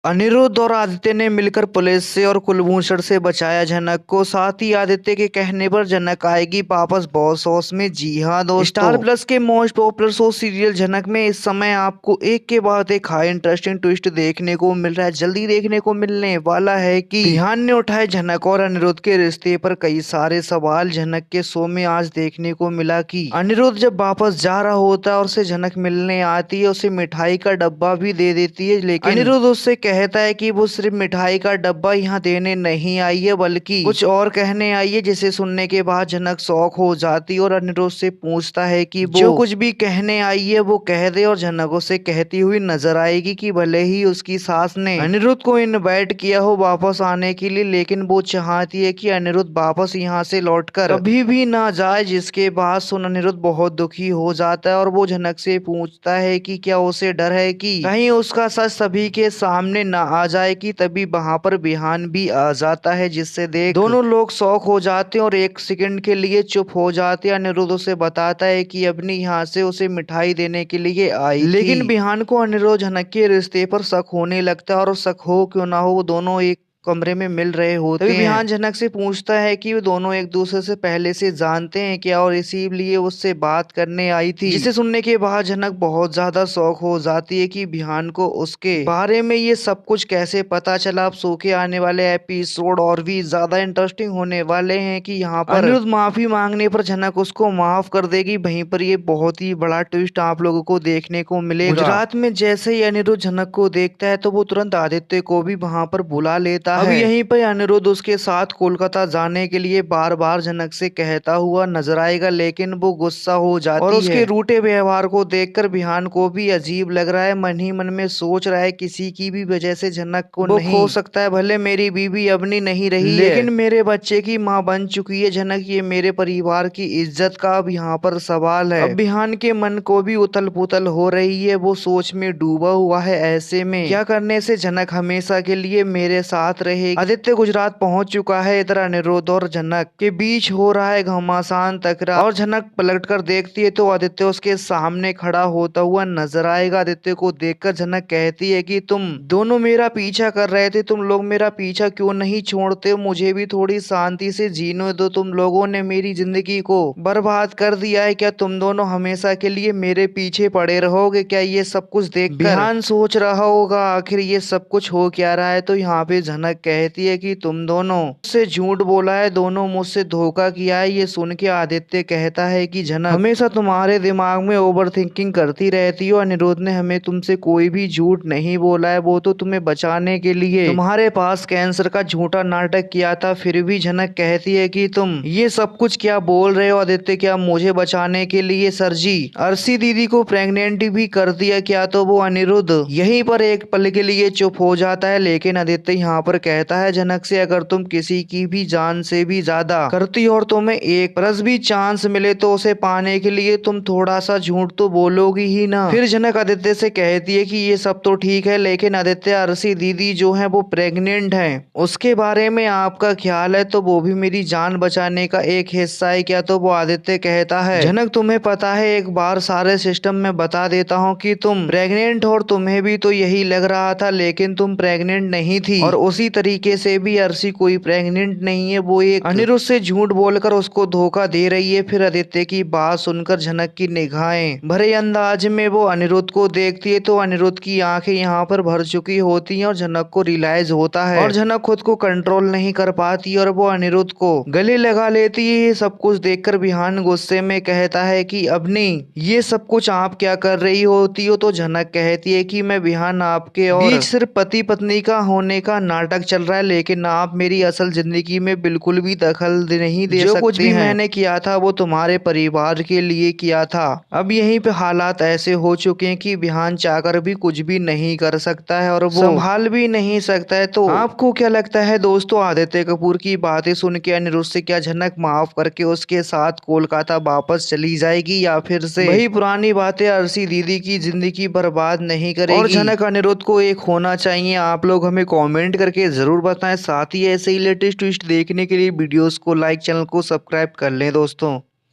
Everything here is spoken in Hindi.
अनिरुद्ध और आदित्य ने मिलकर पुलिस से और कुलभूषण से बचाया जनक को। साथ ही आदित्य के कहने पर जनक आएगी वापस बॉस हाउस में। जी हाँ दोस्तों, स्टार प्लस के मोस्ट पॉपुलर शो सीरियल जनक में इस समय आपको एक के बाद एक हाई इंटरेस्टिंग ट्विस्ट देखने को मिल रहा है। जल्दी देखने को मिलने वाला है कि विहान ने उठाए जनक और अनिरुद्ध के रिश्ते पर कई सारे सवाल। जनक के शो में आज देखने को मिला कि अनिरुद्ध जब वापस जा रहा होता है और उसे जनक मिलने आती है, उसे मिठाई का डब्बा भी दे देती है, लेकिन अनिरुद्ध उससे कहता है कि वो सिर्फ मिठाई का डब्बा यहाँ देने नहीं आई है बल्कि कुछ और कहने आई है। जिसे सुनने के बाद जनक शॉक हो जाती है और अनिरुद्ध से पूछता है कि वो जो कुछ भी कहने आई है वो कह दे। और जनक उसे कहती हुई नजर आएगी कि भले ही उसकी सास ने अनिरुद्ध को इनवाइट किया हो वापस आने के लिए, लेकिन वो चाहती है कि अनिरुद्ध वापस यहाँ से लौटकर कभी भी ना जाए। जिसके बाद सुन अनिरुद्ध बहुत दुखी हो जाता है और वो जनक से पूछता है कि क्या उसे डर है कि कहीं उसका सच सभी के सामने ना आ जाए। कि तभी वहां पर विहान भी आ जाता है, जिससे देख दोनों लोग शॉक हो जाते हैं और एक सेकंड के लिए चुप हो जाते हैं। अनिरुद्ध उसे बताता है कि अपनी यहाँ से उसे मिठाई देने के लिए आई थी, लेकिन विहान को अनिरुद्ध जनक के रिश्ते पर शक होने लगता है। और शक हो क्यों ना हो, वो दोनों एक कमरे में मिल रहे होते हैं। विहान जनक से पूछता है कि वो दोनों एक दूसरे से पहले से जानते हैं क्या और इसीलिए उससे बात करने आई थी। जिसे सुनने के बाद जनक बहुत ज्यादा शौक हो जाती है कि विहान को उसके बारे में ये सब कुछ कैसे पता चला। अब शो के आने वाले एपिसोड और भी ज्यादा इंटरेस्टिंग होने वाले हैं कि यहाँ पर अनिरुद्ध माफी मांगने पर जनक उसको माफ कर देगी। वहीं पर ये बहुत ही बड़ा ट्विस्ट आप लोगों को देखने को मिलेगा। गुजरात में जैसे ही अनिरुद्ध जनक को देखता है तो वो तुरंत आदित्य को भी वहां पर बुला लेता है। अब यहीं पर अनिरुद्ध उसके साथ कोलकाता जाने के लिए बार बार जनक से कहता हुआ नजर आएगा, लेकिन वो गुस्सा हो जाती है और उसके रूठे व्यवहार को देखकर विहान को भी अजीब लग रहा है। मन ही मन में सोच रहा है किसी की भी वजह से जनक को नहीं खो सकता है। भले मेरी बीवी अपनी नहीं रही लेकिन मेरे बच्चे की माँ बन चुकी है जनक। ये मेरे परिवार की इज्जत का अब यहाँ पर सवाल है। अब विहान के मन को भी उथल पुथल हो रही है, वो सोच में डूबा हुआ है। ऐसे में क्या करने से जनक हमेशा के लिए मेरे साथ रहे। आदित्य गुजरात पहुंच चुका है। इधर अनिरुद्ध और जनक के बीच हो रहा है घमासान टकराव और जनक पलट कर देखती है तो आदित्य उसके सामने खड़ा होता हुआ नजर आएगा। आदित्य को देखकर जनक कहती है कि तुम दोनों मेरा पीछा कर रहे थे, तुम लोग मेरा पीछा क्यों नहीं छोड़ते हो? मुझे भी थोड़ी शांति से जीने दो। तुम लोगों ने मेरी जिंदगी को बर्बाद कर दिया है। क्या तुम दोनों हमेशा के लिए मेरे पीछे पड़े रहोगे? क्या ये सब कुछ देखकर विहान सोच रहा होगा आखिर ये सब कुछ हो क्या रहा है? तो यहाँ पे जनक कहती है कि तुम दोनों मुझसे झूठ बोला है, दोनों मुझसे धोखा किया है। ये सुन के आदित्य कहता है कि जनक हमेशा तुम्हारे दिमाग में ओवर थिंकिंग करती रहती हो। अनिरुद्ध ने हमें तुमसे कोई भी झूठ नहीं बोला है, वो तो तुम्हें बचाने के लिए तुम्हारे पास कैंसर का झूठा नाटक किया था। फिर भी जनक कहती है कि तुम ये सब कुछ क्या बोल रहे हो आदित्य? क्या मुझे बचाने के लिए सरजी अर्शी दीदी को प्रेग्नेंट भी कर दिया क्या? तो वो अनिरुद्ध यहीं पर एक पल के लिए चुप हो जाता है, लेकिन आदित्य यहाँ पर कहता है जनक से अगर तुम किसी की भी जान से भी ज्यादा करती और तुम्हें एक परस भी चांस मिले तो उसे पाने के लिए तुम थोड़ा सा झूठ तो बोलोगी ही ना। फिर जनक आदित्य से कहती है कि ये सब तो ठीक है, लेकिन आदित्य अर्शी दीदी जो है वो प्रेग्नेंट है, उसके बारे में आपका ख्याल है? तो वो भी मेरी जान बचाने का एक हिस्सा है क्या? तो वो आदित्य कहता है जनक तुम्हें पता है एक बार सारे सिस्टम में बता देता हूँ कि तुम प्रेग्नेंट हो और तुम्हें भी तो यही लग रहा था, लेकिन तुम प्रेग्नेंट नहीं थी। और उसी तरीके से भी अर्शी कोई प्रेग्नेंट नहीं है, वो एक अनिरुद्ध से झूठ बोलकर उसको धोखा दे रही है। फिर आदित्य की बात सुनकर जनक की निगाहें भरे अंदाज में वो अनिरुद्ध को देखती है तो अनिरुद्ध की आंखें यहाँ पर भर चुकी होती हैं और जनक को रियलाइज होता है और जनक खुद को कंट्रोल नहीं कर पाती और वो अनिरुद्ध को गले लगा लेती है। ये सब कुछ देखकर विहान गुस्से में कहता है कि अबनी ये सब कुछ आप क्या कर रही होती हो? तो जनक कहती है कि मैं विहान आपके और बीच सिर्फ पति पत्नी का होने का नाटक चल रहा है, लेकिन आप मेरी असल जिंदगी में बिल्कुल भी दखल नहीं दे सकते। जो कुछ भी मैंने किया था वो तुम्हारे परिवार के लिए किया था। अब यहीं पे हालात ऐसे हो चुके हैं कि विहान चाहकर भी कुछ भी नहीं कर सकता है और वो संभाल भी नहीं सकता है। तो आपको क्या लगता है दोस्तों, आदित्य कपूर की बातें सुन के अनिरुद्ध से क्या जनक माफ करके उसके साथ कोलकाता वापस चली जाएगी या फिर से वही पुरानी बातें अर्शी दीदी की जिंदगी बर्बाद नहीं करेगी और जनक अनिरुद्ध को एक होना चाहिए? आप लोग हमें कमेंट करके जरूर बताएं। साथ ही ऐसे ही लेटेस्ट ट्विस्ट देखने के लिए वीडियोस को लाइक, चैनल को सब्सक्राइब कर लें दोस्तों।